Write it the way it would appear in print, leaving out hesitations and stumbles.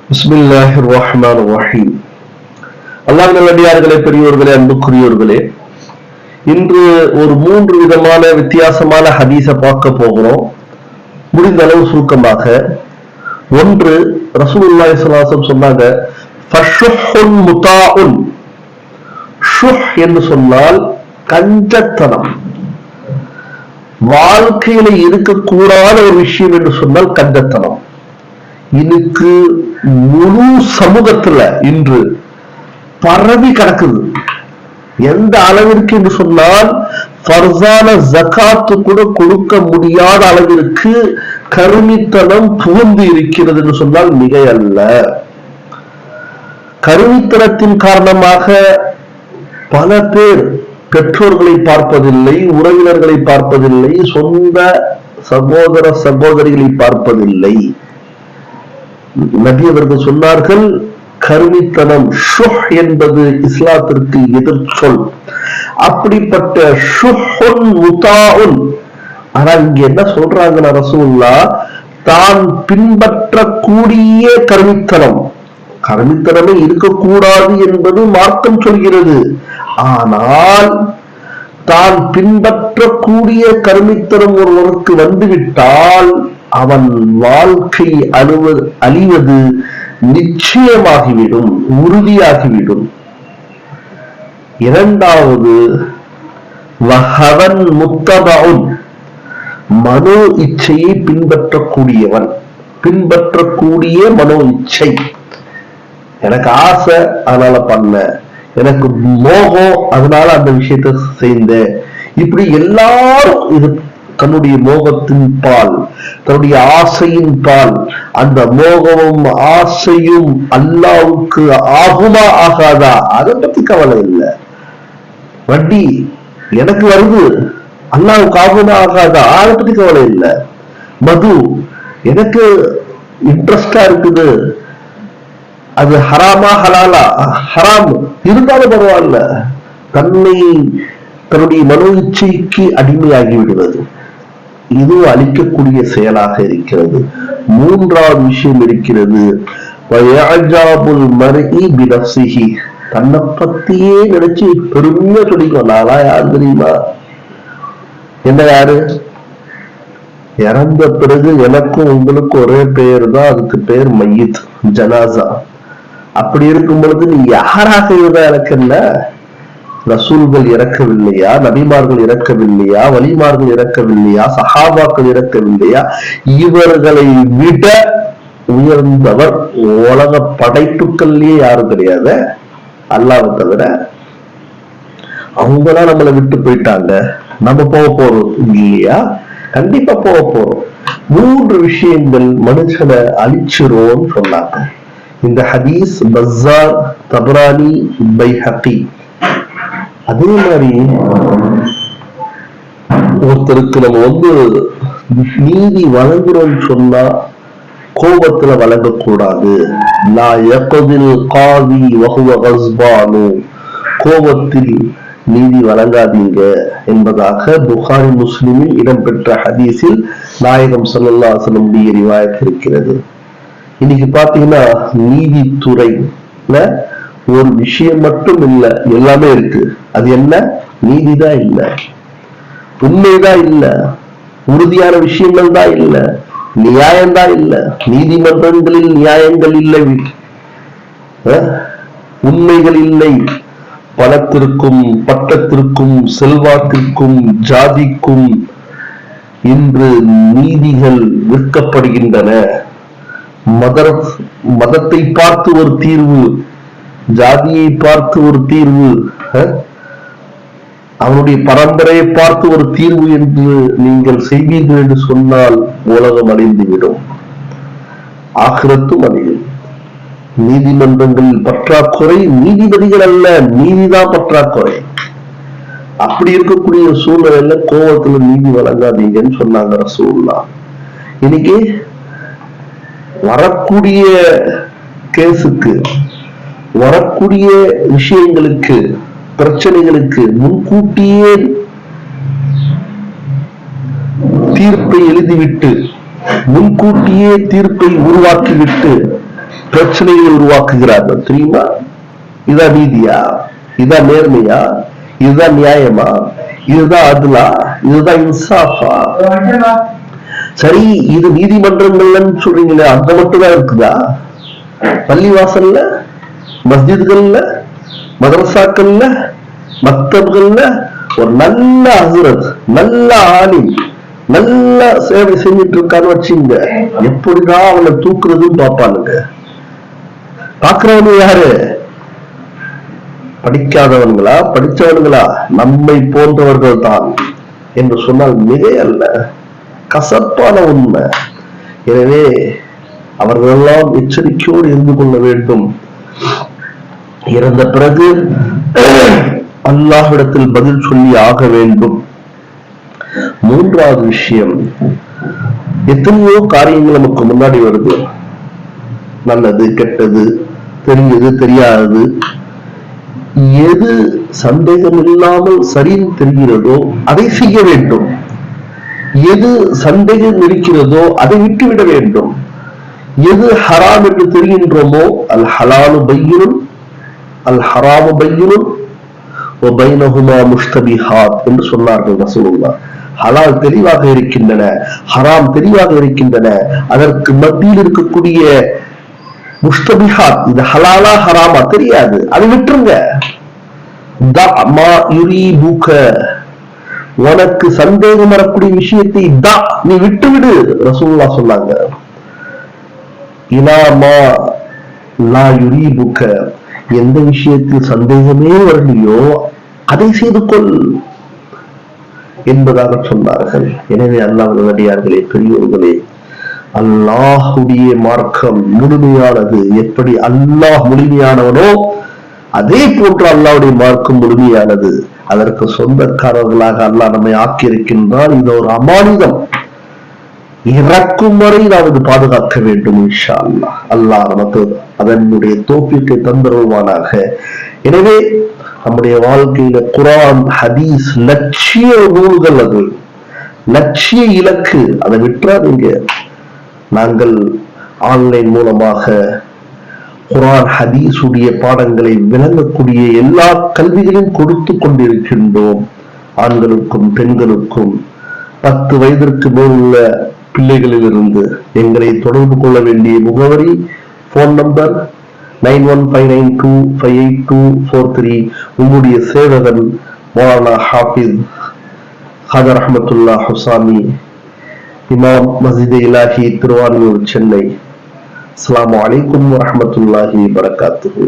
பிஸ்மில்லாஹிர் ரஹ்மானிர் ரஹீம். அல்லாஹ் நல்லடியார்களே, பெரியோர்களே, அன்புக்குரியோர்களே, இன்று ஒரு 3 விதமான வித்தியாசமான ஹதீஸை பார்க்க போகிறோம். முடிந்த அளவு சுருக்கமாக. ஒன்று, ரசூலுல்லாஹி ஸல்லல்லாஹு அலைஹி வஸல்லம் சொன்னாங்க, ஃபஷுஹுன் முதாஉன். ஷுஹ் என்று சொன்னால் கஞ்சத்தனம், வாழ்க்கையில இருக்கக்கூடாத ஒரு விஷயம் என்று சொன்னால் கஞ்சத்தனம். இதுக்கு முழு சமூகத்துல இன்று பரவி கிடக்குது. எந்த அளவிற்கு என்று சொன்னால் ஃபர்ஸான ஜகாத்து கூட கொடுக்க முடியாத அளவிற்கு கருமித்தனம் புகுந்து இருக்கிறது என்று சொன்னால் மிகை அல்ல. கருமித்தனத்தின் காரணமாக பல பேர் பெற்றோர்களை பார்ப்பதில்லை, உறவினர்களை பார்ப்பதில்லை, சொந்த சகோதர சகோதரிகளை பார்ப்பதில்லை. நபி அவர்கள் சொன்னார்கள், கருமித்தனம் ஷுஹ் என்பது இஸ்லாத்திற்கு எதிர்ச்சொல். அப்படிப்பட்ட ஷுஹுன் முதாஉன். ஆனா இங்க என்ன சொல்றாங்கன்னா, ரசூலுல்லாஹ் தான் பின்பற்றக்கூடிய கருமித்தனம், கருமித்தனமே இருக்கக்கூடாது என்பது மார்க்கம் சொல்கிறது. ஆனால் தான் பின்பற்றக்கூடிய கருமித்தனம் ஒருவருக்கு வந்துவிட்டால் அவன் வாழ்க்கை அழிவது நிச்சயமாகிவிடும், உறுதியாகிவிடும். இரண்டாவது, வஹவன் முத்தபஉன். மனோ இச்சையை பின்பற்றக்கூடியவன், பின்பற்றக்கூடிய மனோ இச்சை. எனக்கு ஆசை அதனால பண்ண, எனக்கு மோகம் அதனால அந்த விஷயத்தை செய்தேன். இப்படி எல்லாரும் இது தன்னுடைய மோகத்தின் பால், தன்னுடைய ஆசையின் பால். அந்த மோகமும் ஆசையும் அல்லாஹ்வுக்கு ஆகுமா ஆகாதா அதை பத்தி கவலை இல்லை. வட்டி எனக்கு வருது, அல்லாஹ்வுக்கு ஆகுமா ஆகாதா அதை பத்தி கவலை இல்லை. மது எனக்கு இன்ட்ரெஸ்டா இருக்குது, அது ஹராமா ஹலாலா, ஹராம் இருந்தாலும் பரவாயில்ல. தன்னுடைய மனோ இச்சைக்கு அடிமையாகி விடுவது இது அழிக்கக்கூடிய செயலாக இருக்கிறது. மூன்றாவது விஷயம் இருக்கிறது, தன்னை பத்தியே நினைச்சு பெருமையா சொல்லிக்கும். நாளா யாரு தெரியுமா, என்ன யாரு, இறந்த பிறகு எனக்கும் உங்களுக்கும் ஒரே பெயர் தான், அதுக்கு பெயர் மையத், ஜனாசா. அப்படி இருக்கும் பொழுது நீ யாராக இருந்தா எனக்கு என்ன? ரசூல்கள் இறக்கவில்லையா, நபிமார்கள் இறக்கவில்லையா, வலிமார்கள் இறக்கவில்லையா, சஹாபாக்கள் இறக்கவில்லையா? இவர்களை விட உயர்ந்தவர் உலக படைப்புகள்லயே யாரும் கிடையாது, அல்லாஹ்வை தவிர. அவங்களாம் நம்மளை விட்டு போயிட்டாங்க, நம்ம போக போறோம் இல்லையா? கண்டிப்பா போக போறோம். 3 விஷயங்கள் மனுஷனை அழிச்சிரும்னு சொன்னாங்க. இந்த ஹதீஸ் பஸார், தபரானி, பைஹகி. அதே மாதிரி ஒருத்தருக்கு நம்ம நீதி வழங்குறோம்னு சொன்னா கோபத்துல வழங்கக்கூடாது. லா யக்தில் காதி வஹுவ கஸ்பானு. கோபத்தில் நீதி வழங்காதீங்க என்பதாக புகாரி முஸ்லிமில் இடம்பெற்ற ஹதீஸில் நாயகம் ஸல்லல்லாஹு அலைஹி வஸல்லம் ரிவாயத் இருக்கிறது. இன்னைக்கு பாத்தீங்கன்னா நீதித்துறையில ஒரு விஷயம் மட்டும் இல்ல, எல்லாமே இருக்கு. அது என்ன? நீதிதான் இல்ல, உண்மைதான் இல்ல, உறுதியான விஷயங்கள் தான் இல்ல, நியாயம்தான் இல்ல. நீதிமன்றங்களில் நியாயங்கள் இல்லை, உண்மைகள் இல்லை. பணத்திற்கும் பட்டத்திற்கும் செல்வாக்கிற்கும் ஜாதிக்கும் இன்று நீதிகள் விற்கப்படுகின்றன. மதத்தை பார்த்து ஒரு தீர்வு, ஜாதியை பார்த்து ஒரு தீர்வு, அவனுடைய பரம்பரையை பார்த்து ஒரு தீர்வு என்று நீங்கள் செய்வீர்கள் என்று சொன்னால் உலகம் அழிந்துவிடும், ஆகிரத்தும் அழியும். நீதிமன்றங்களில் பற்றாக்குறை, நீதிபதிகள் அல்ல, நீதிதான் பற்றாக்குறை. அப்படி இருக்கக்கூடிய சூழ்நிலையில கோபத்துல நீதி வழங்காதீங்கன்னு சொன்னாங்க ரசூலுல்லாஹ். இன்னைக்கு வரக்கூடிய கேஸுக்கு, வரக்கூடிய விஷயங்களுக்கு, பிரச்சனைகளுக்கு முன்கூட்டியே தீர்ப்பை எழுதிவிட்டு, முன்கூட்டியே தீர்ப்பை உருவாக்கிவிட்டு பிரச்சனைகளை உருவாக்குகிறார்கள். தெரியுமா? இதுதான் நீதியா? இதுதான் நேர்மையா? இதுதான் நியாயமா? இதுதான் அதுலா? இதுதான் இன்சாஃபா? சரி, இது நீதிமன்றங்கள்னு சொல்றீங்களே, அந்த மட்டும் தான் இருக்குதா? பள்ளிவாசல்ல, மஸ்ஜித்கள்ல, மதரசாக்கள்ல, மக்தப்கள்ல ஒரு நல்ல ஹஸ்ரத், நல்ல ஆலிம், நல்ல சேவை செஞ்சுட்டு இருக்கான்னு வச்சுங்க, எப்படிதான் அவனை தூக்குறதுன்னு பார்ப்பானுங்க. பாக்குறவனு யாரு? படிக்காதவன்களா படிச்சவன்களா? நம்மை போன்றவர்கள் தான் என்று சொன்னால் மிகை அல்ல, கசப்பான உண்மை. எனவே அவர்களெல்லாம் எச்சரிக்கையோடு இருந்து கொள்ள வேண்டும். இறந்த பிறகு அல்லாஹ்விடத்தில் பதில் சொல்லி ஆக வேண்டும். மூன்றாவது விஷயம், எத்தனையோ காரியங்கள் நமக்கு முன்னாடி வருது, நல்லது கெட்டது, தெரிஞ்சது தெரியாதது. எது சந்தேகம் இல்லாமல் சரின்னு தெரிகிறதோ அதை செய்ய வேண்டும். எது சந்தேகம் இருக்கிறதோ அதை விட்டுவிட வேண்டும். எது ஹராம் என்று தெரிகின்றோமோ, அல் ஹலாலு பையினும் அல் ஹராமு பையினும் வபைனஹுமா முஷ்தபிஹாத் என்று சொன்னார்கள் ரசூலுல்லாஹ். ஹலால் தெளிவாக இருக்கின்றன, ஹராம் தெளிவாக இருக்கின்றன, அதற்கு மத்தியில் இருக்கக்கூடிய முஷ்தபிஹாத், இது ஹலாலா ஹராமா தெரியாது, அதை விட்டுருங்க. உனக்கு சந்தேகம் வரக்கூடிய விஷயத்தை நீ விட்டுவிடு ரசூலுல்லாஹ் சொன்னாங்க. இலாமா லா யுரீபுக, எந்த விஷயத்தில் சந்தேகமே வரலையோ அதை செய்து கொள் என்பதாக சொன்னார்கள். எனவே அல்லாஹ்வுடைய பெரியோர்களே, அல்லாஹுடைய மார்க்கம் முழுமையானது. எப்படி அல்லாஹ் முழுமையானவனோ அதே போன்று அல்லாஹ்வுடைய மார்க்கம் முழுமையானது. அதற்கு சொந்தக்காரர்களாக அல்லாஹ் நம்மை ஆக்கியிருக்கின்றான். இது ஒரு அமானிதம், இறக்கும் வரை நாம் இது பாதுகாக்க வேண்டும். இன்ஷா அல்லாஹ். அல்லாஹ் நமக்கு அதனுடைய தௌஃபீக்கை தந்தருள்வானாக. எனவே நம்முடைய வாழ்க்கையில குர்ஆன் ஹதீஸ் லட்சிய நூல்கள், அது லட்சிய இலக்கு, அதை விட்டுறாதீங்க. நாங்கள் ஆன்லைன் மூலமாக குர்ஆன் ஹதீஸ் உடைய பாடங்களை விளங்கக்கூடிய எல்லா கல்விகளையும் கொடுத்து கொண்டிருக்கின்றோம். ஆண்களுக்கும் பெண்களுக்கும் 10 வயதிற்கு மேல் உள்ள பிள்ளைகளில் இருந்து எங்களை தொடர்பு கொள்ள வேண்டிய முகவரி, போன் நம்பர் 9159258243. உங்களுடைய சேவகன் மௌலானா ஹாஃபிஸ் ஹாதர் ரஹ்மத்துல்லாஹ் ஹுசாமி, இமாம் மஸ்ஜித் இலாஹி, திருவாரூர், சென்னை. அஸ்ஸலாமு அலைக்கும் வரஹ்மத்துல்லாஹி வபரகாத்துஹு.